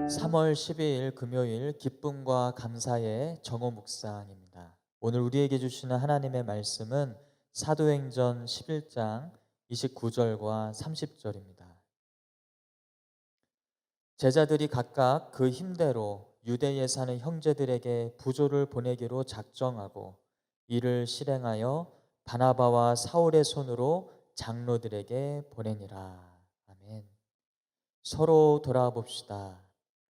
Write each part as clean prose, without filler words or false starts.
3월 12일 금요일 기쁨과 감사의 정오 묵상입니다. 오늘 우리에게 주시는 하나님의 말씀은 사도행전 11장 29절과 30절입니다. 제자들이 각각 그 힘대로 유대에 사는 형제들에게 부조를 보내기로 작정하고 이를 실행하여 바나바와 사울의 손으로 장로들에게 보내니라. 아멘. 서로 돌아봅시다.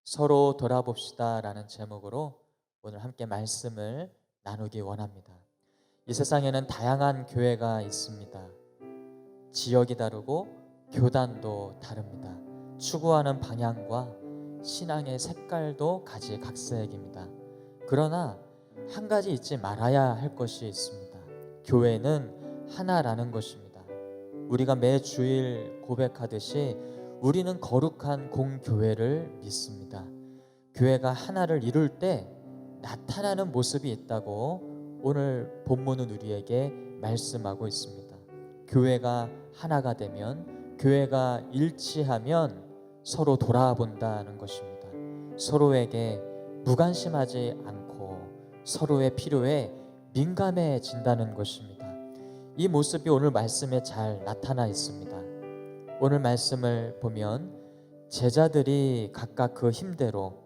서로 돌아봅시다 라는 제목으로 오늘 함께 말씀을 나누기 원합니다. 이 세상에는 다양한 교회가 있습니다. 지역이 다르고 교단도 다릅니다. 추구하는 방향과 신앙의 색깔도 가지각색입니다. 그러나 한 가지 잊지 말아야 할 것이 있습니다. 교회는 하나라는 것입니다. 우리가 매 주일 고백하듯이 우리는 거룩한 공교회를 믿습니다. 교회가 하나를 이룰 때 나타나는 모습이 있다고 오늘 본문은 우리에게 말씀하고 있습니다. 교회가 하나가 되면, 교회가 일치하면 서로 돌아본다는 것입니다. 서로에게 무관심하지 않고 서로의 필요에 민감해진다는 것입니다. 이 모습이 오늘 말씀에 잘 나타나 있습니다. 오늘 말씀을 보면 제자들이 각각 그 힘대로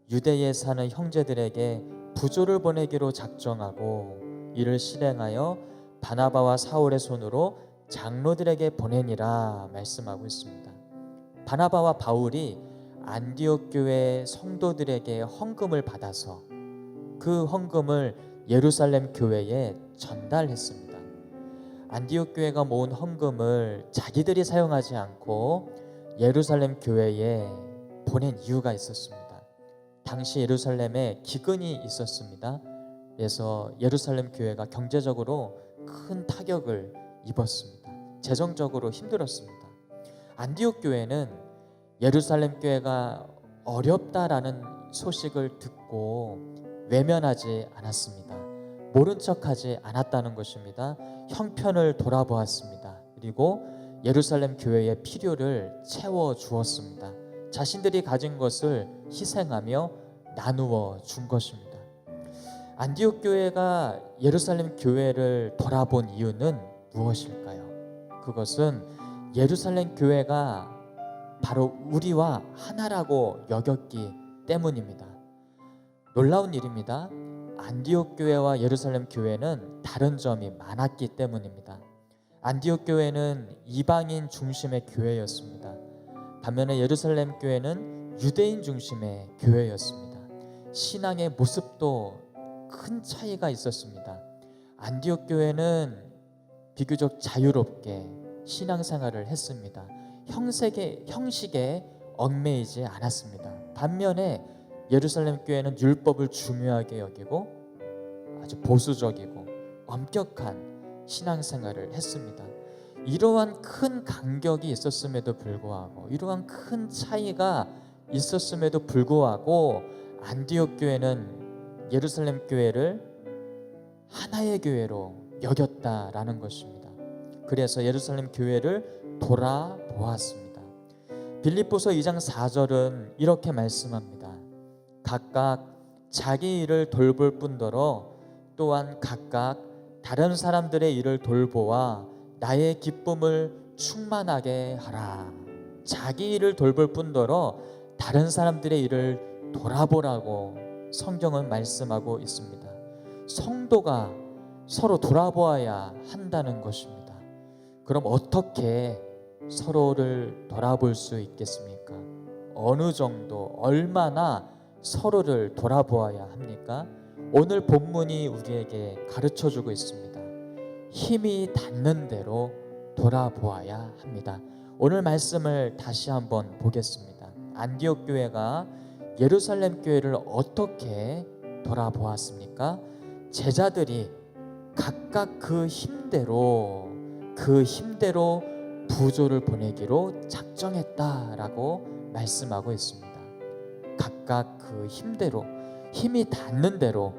유대에 사는 형제들에게 부조를 보내기로 작정하고 이를 실행하여 바나바와 사울의 손으로 장로들에게 보내니라 말씀하고 있습니다. 바나바와 바울이 안디옥 교회 성도들에게 헌금을 받아서 그 헌금을 예루살렘 교회에 전달했습니다. 안디옥 교회가 모은 헌금을 자기들이 사용하지 않고 예루살렘 교회에 보낸 이유가 있었습니다. 당시 예루살렘에 기근이 있었습니다. 그래서 예루살렘 교회가 경제적으로 큰 타격을 입었습니다. 재정적으로 힘들었습니다. 안디옥 교회는 예루살렘 교회가 어렵다라는 소식을 듣고 외면하지 않았습니다. 모른 척하지 않았다는 것입니다. 형편을 돌아보았습니다. 그리고 예루살렘 교회의 필요를 채워주었습니다. 자신들이 가진 것을 희생하며 나누어 준 것입니다. 안디옥 교회가 예루살렘 교회를 돌아본 이유는 무엇일까요? 그것은 예루살렘 교회가 바로 우리와 하나라고 여겼기 때문입니다. 놀라운 일입니다. 안디옥 교회와 예루살렘 교회는 다른 점이 많았기 때문입니다. 안디옥 교회는 이방인 중심의 교회였습니다. 반면에 예루살렘 교회는 유대인 중심의 교회였습니다. 신앙의 모습도 큰 차이가 있었습니다. 안디옥 교회는 비교적 자유롭게 신앙생활을 했습니다. 형식에 얽매이지 않았습니다. 반면에 예루살렘 교회는 율법을 중요하게 여기고 아주 보수적이고 엄격한 신앙생활을 했습니다. 이러한 큰 간격이 있었음에도 불구하고, 이러한 큰 차이가 있었음에도 불구하고 안디옥 교회는 예루살렘 교회를 하나의 교회로 여겼다라는 것입니다. 그래서 예루살렘 교회를 돌아보았습니다. 빌립보서 2장 4절은 이렇게 말씀합니다. 각각 자기 일을 돌볼 뿐더러 또한 각각 다른 사람들의 일을 돌보아 나의 기쁨을 충만하게 하라. 자기 일을 돌볼 뿐더러 다른 사람들의 일을 돌아보라고 성경은 말씀하고 있습니다. 성도가 서로 돌아보아야 한다는 것입니다. 그럼 어떻게 서로를 돌아볼 수 있겠습니까? 어느 정도, 얼마나 서로를 돌아보아야 합니까? 오늘 본문이 우리에게 가르쳐주고 있습니다. 힘이 닿는 대로 돌아보아야 합니다. 오늘 말씀을 다시 한번 보겠습니다. 안디옥 교회가 예루살렘 교회를 어떻게 돌아보았습니까? 제자들이 각각 그 힘대로 부조를 보내기로 작정했다라고 말씀하고 있습니다. 각각 그 힘대로, 힘이 닿는 대로,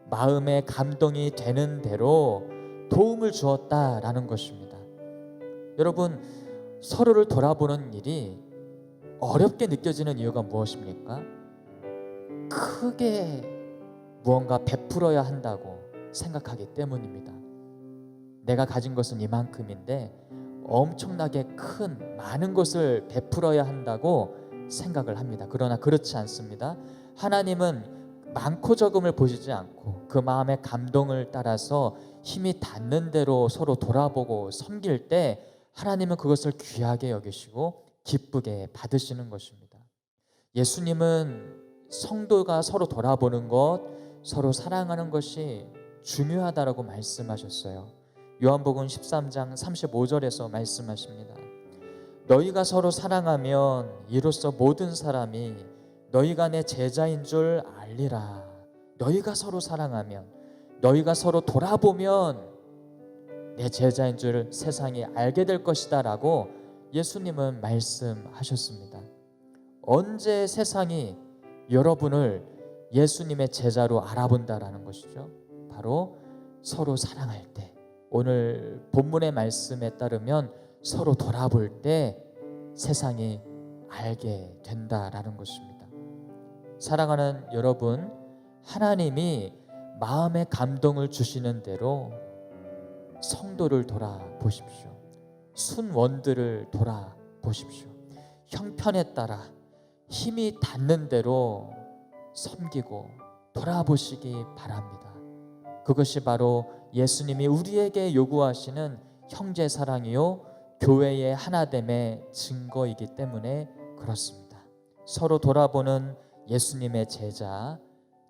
마음에 감동이 되는 대로 도움을 주었다라는 것입니다. 여러분, 서로를 돌아보는 일이 어렵게 느껴지는 이유가 무엇입니까? 크게 무언가 베풀어야 한다고 생각하기 때문입니다. 내가 가진 것은 이만큼인데 엄청나게 큰 많은 것을 베풀어야 한다고 생각을 합니다. 그러나 그렇지 않습니다. 하나님은 많고 적음을 보시지 않고 그 마음의 감동을 따라서 힘이 닿는 대로 서로 돌아보고 섬길 때 하나님은 그것을 귀하게 여기시고 기쁘게 받으시는 것입니다. 예수님은 성도가 서로 돌아보는 것, 서로 사랑하는 것이 중요하다라고 말씀하셨어요. 요한복음 13장 35절에서 말씀하십니다. 너희가 서로 사랑하면 이로써 모든 사람이 너희가 내 제자인 줄 알리라. 너희가 서로 사랑하면, 너희가 서로 돌아보면 내 제자인 줄 세상이 알게 될 것이다 라고 예수님은 말씀하셨습니다. 언제 세상이 여러분을 예수님의 제자로 알아본다라는 것이죠? 바로 서로 사랑할 때, 오늘 본문의 말씀에 따르면 서로 돌아볼 때 세상이 알게 된다라는 것입니다. 사랑하는 여러분, 하나님이 마음의 감동을 주시는 대로 성도를 돌아보십시오. 순원들을 돌아보십시오. 형편에 따라 힘이 닿는 대로 섬기고 돌아보시기 바랍니다. 그것이 바로 예수님이 우리에게 요구하시는 형제 사랑이요 교회의 하나됨의 증거이기 때문에 그렇습니다. 서로 돌아보는 예수님의 제자,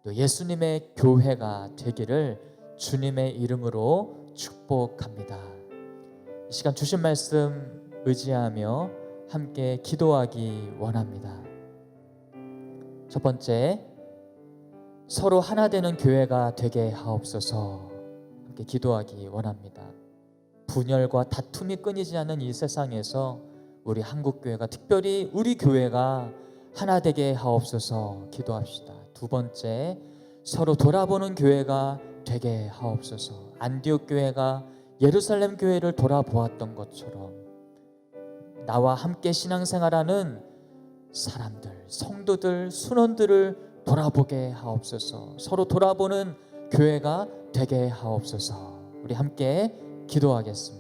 또 예수님의 교회가 되기를 주님의 이름으로 축복합니다. 이 시간 주신 말씀 의지하며 함께 기도하기 원합니다. 첫 번째, 서로 하나 되는 교회가 되게 하옵소서. 함께 기도하기 원합니다. 분열과 다툼이 끊이지 않는 이 세상에서 우리 한국교회가, 특별히 우리 교회가 하나 되게 하옵소서 기도합시다. 두 번째, 서로 돌아보는 교회가 되게 하옵소서. 안디옥 교회가 예루살렘 교회를 돌아보았던 것처럼 나와 함께 신앙생활하는 사람들, 성도들, 순원들을 돌아보게 하옵소서. 서로 돌아보는 교회가 되게 하옵소서. 우리 함께 기도하겠습니다.